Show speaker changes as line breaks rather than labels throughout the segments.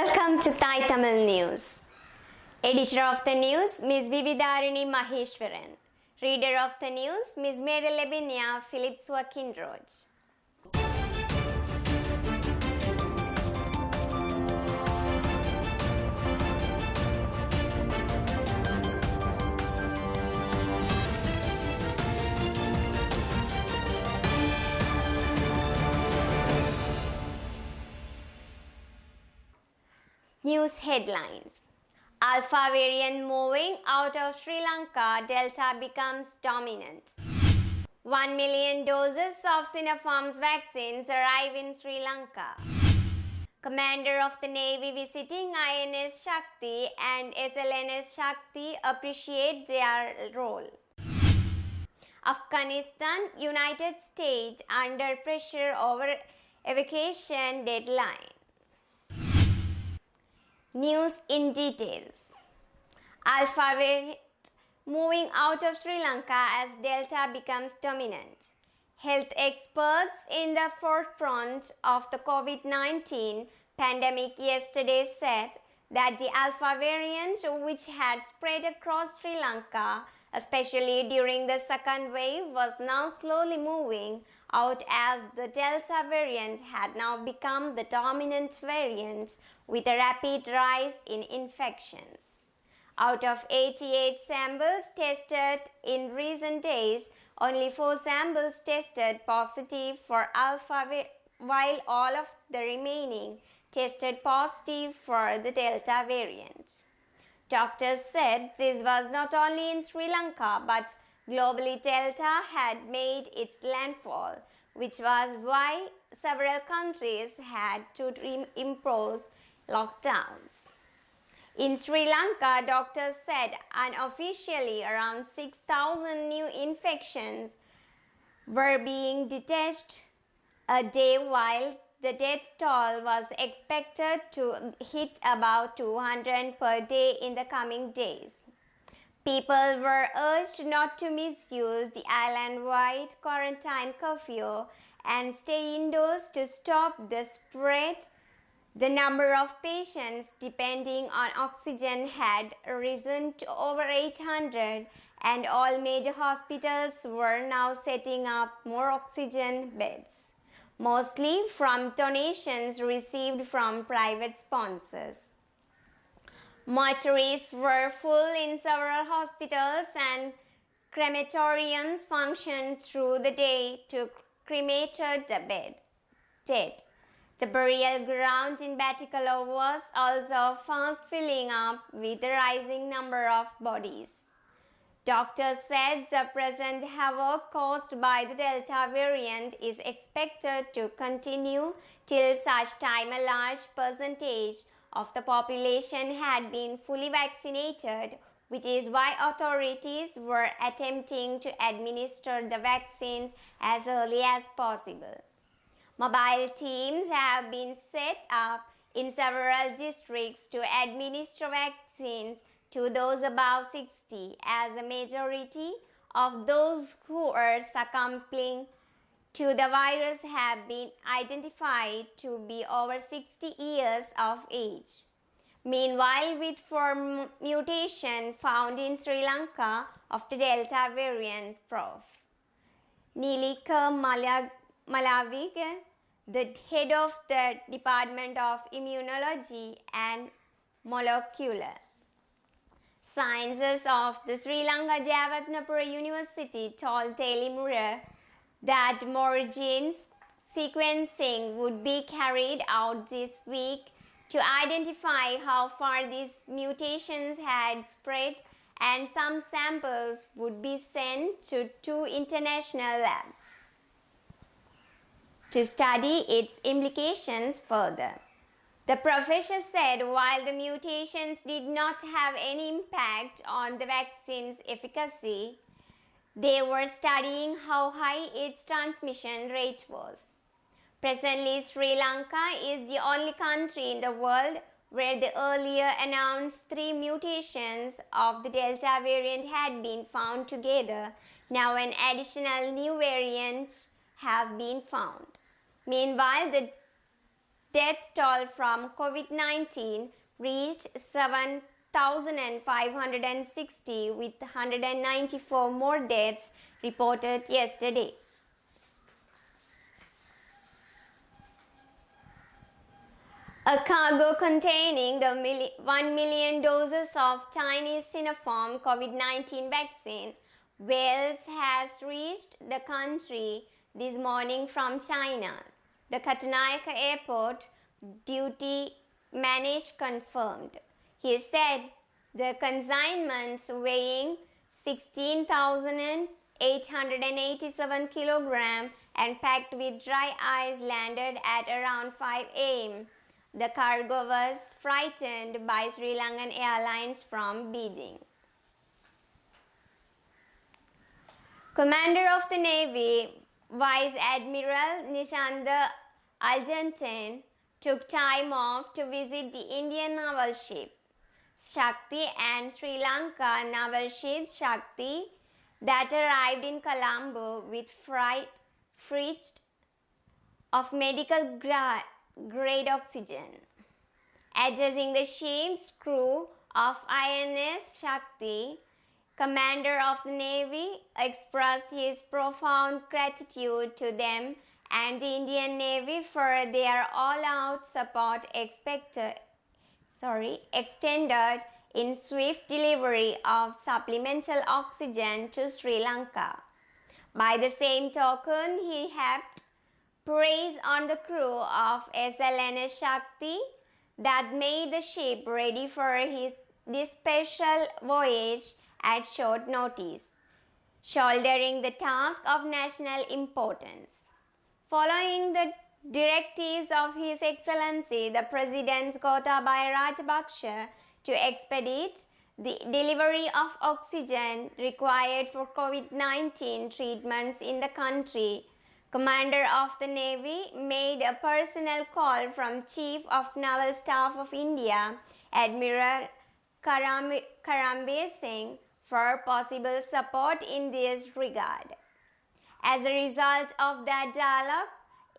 Welcome to Thai Tamil News. Editor of the news, Ms. Vividarini Maheshwaran. Reader of the news, Ms. Mary Lebinia Phillips Wakinroj. News headlines. Alpha variant moving out of Sri Lanka, Delta becomes dominant. 1 million doses of Sinopharm's vaccines arrive in Sri Lanka. Commander of the Navy visiting INS Shakti and SLNS Shakti appreciate their role. Afghanistan, United States under pressure over evacuation deadline. News in details. Alpha variant moving out of Sri Lanka as Delta becomes dominant. Health experts in the forefront of the COVID-19 pandemic yesterday said that the Alpha variant, which had spread across Sri Lanka, especially during the second wave, was now slowly moving out as the Delta variant had now become the dominant variant with a rapid rise in infections. Out of 88 samples tested in recent days, only 4 samples tested positive for Alpha, while all of the remaining tested positive for the Delta variant. Doctors said this was not only in Sri Lanka but globally. Delta had made its landfall, which was why several countries had to impose lockdowns. In Sri Lanka, doctors said unofficially around 6,000 new infections were being detected a day, while the death toll was expected to hit about 200 per day in the coming days. People were urged not to misuse the island-wide quarantine curfew and stay indoors to stop the spread. The number of patients depending on oxygen had risen to over 800, and all major hospitals were now setting up more oxygen beds, mostly from donations received from private sponsors. Mortuaries were full in several hospitals, and crematoriums functioned through the day to cremate the dead. The burial ground in Batticaloa was also fast filling up with the rising number of bodies. Doctors said the present havoc caused by the Delta variant is expected to continue till such time a large percentage of the population had been fully vaccinated, which is why authorities were attempting to administer the vaccines as early as possible. Mobile teams have been set up in several districts to administer vaccines to those above 60, as a majority of those who are succumbing to the virus have been identified to be over 60 years of age. Meanwhile, with 4 mutations found in Sri Lanka of the Delta variant, Prof. Nilika Malaviga, the head of the Department of Immunology and Molecular Sciences of the Sri Lanka Jawaharlal University, told Daily Mirror that more genes sequencing would be carried out this week to identify how far these mutations had spread, and some samples would be sent to 2 international labs to study its implications further. The professor said while the mutations did not have any impact on the vaccine's efficacy, they were studying how high its transmission rate was. Presently, Sri Lanka is the only country in the world where the earlier announced 3 mutations of the Delta variant had been found together. Now an additional new variant has been found. Meanwhile, the death toll from COVID-19 reached 7,560 with 194 more deaths reported yesterday. A cargo containing the 1 million doses of Chinese Sinopharm COVID-19 vaccine Wales has reached the country this morning from China. The Katunayake Airport duty manager confirmed. He said the consignments weighing 16,887 kilograms and packed with dry ice landed at around 5 a.m. The cargo was freighted by Sri Lankan Airlines from Beijing. Commander of the Navy, Vice Admiral Nishanda Argentine, took time off to visit the Indian naval ship Shakti and Sri Lanka naval ship Shakti that arrived in Colombo with freight of medical grade oxygen. Addressing the ship's crew of INS Shakti, Commander of the Navy expressed his profound gratitude to them and the Indian Navy for their all-out support extended in swift delivery of supplemental oxygen to Sri Lanka. By the same token, he heaped praise on the crew of SLNS Shakti that made the ship ready for this special voyage at short notice, shouldering the task of national importance. Following the directives of His Excellency the President Gotabaya Rajapaksa to expedite the delivery of oxygen required for COVID-19 treatments in the country, Commander of the Navy made a personal call from Chief of Naval Staff of India, Admiral Karambir Singh, for possible support in this regard. As a result of that dialogue,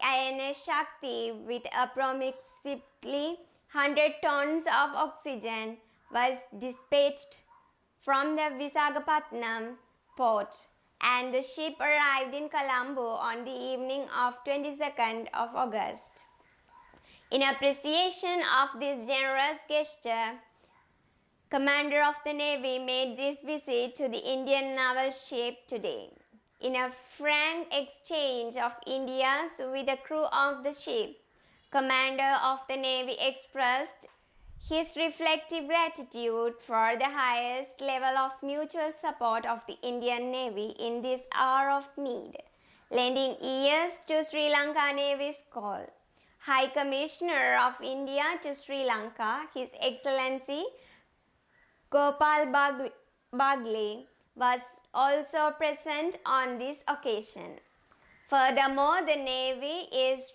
INS Shakti, with approximately 100 tons of oxygen, was dispatched from the Visakhapatnam port, and the ship arrived in Colombo on the evening of 22nd of August. In appreciation of this generous gesture, Commander of the Navy made this visit to the Indian naval ship today. In a frank exchange of ideas with the crew of the ship, Commander of the Navy expressed his reflective gratitude for the highest level of mutual support of the Indian Navy in this hour of need, lending ears to Sri Lanka Navy's call. High Commissioner of India to Sri Lanka, His Excellency Gopal Bagle, was also present on this occasion. Furthermore, the Navy is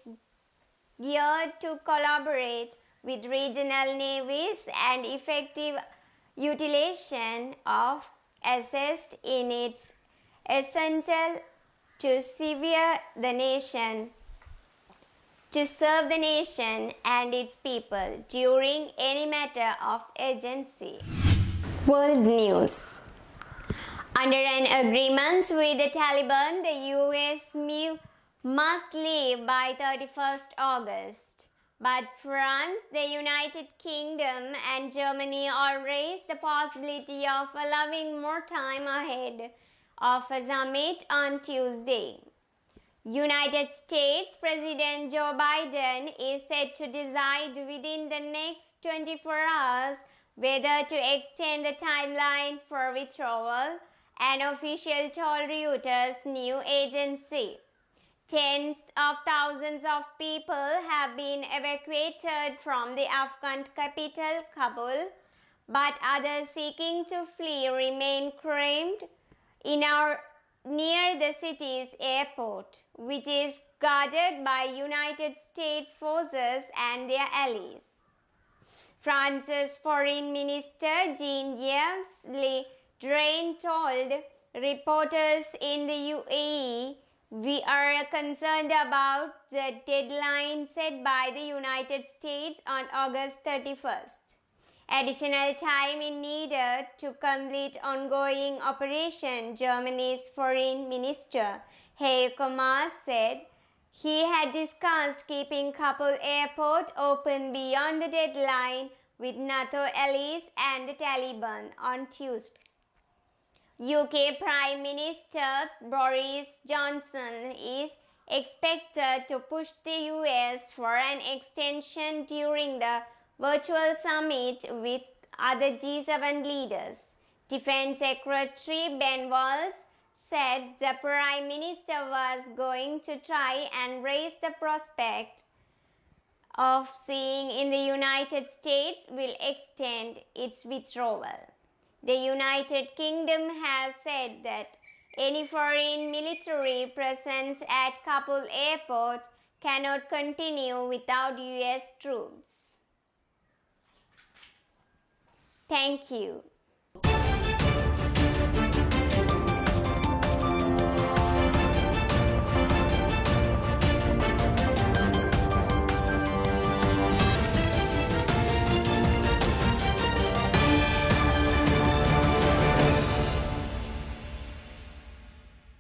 geared to collaborate with regional navies and effective utilization of assets in its essential to serve the nation and its people during any matter of urgency. World News. Under an agreement with the Taliban, the US must leave by 31st August. But France, the United Kingdom and Germany all raised the possibility of allowing more time ahead of a summit on Tuesday. United States President Joe Biden is set to decide within the next 24 hours whether to extend the timeline for withdrawal, an official told Reuters news agency. Tens of thousands of people have been evacuated from the Afghan capital, Kabul, but others seeking to flee remain crammed near the city's airport, which is guarded by United States forces and their allies. France's Foreign Minister Jean-Yves Le Drian told reporters in the UAE We are concerned about the deadline set by the United States on August 31st. Additional time is needed to complete ongoing operation, Germany's foreign minister Heiko Maas said. He had discussed keeping Kabul airport open beyond the deadline with NATO allies and the Taliban on Tuesday. UK Prime Minister Boris Johnson is expected to push the US for an extension during the virtual summit with other G7 leaders. Defense Secretary Ben Wallace said the Prime Minister was going to try and raise the prospect of seeing in the United States will extend its withdrawal. The United Kingdom has said that any foreign military presence at Kabul airport cannot continue without US troops. Thank you.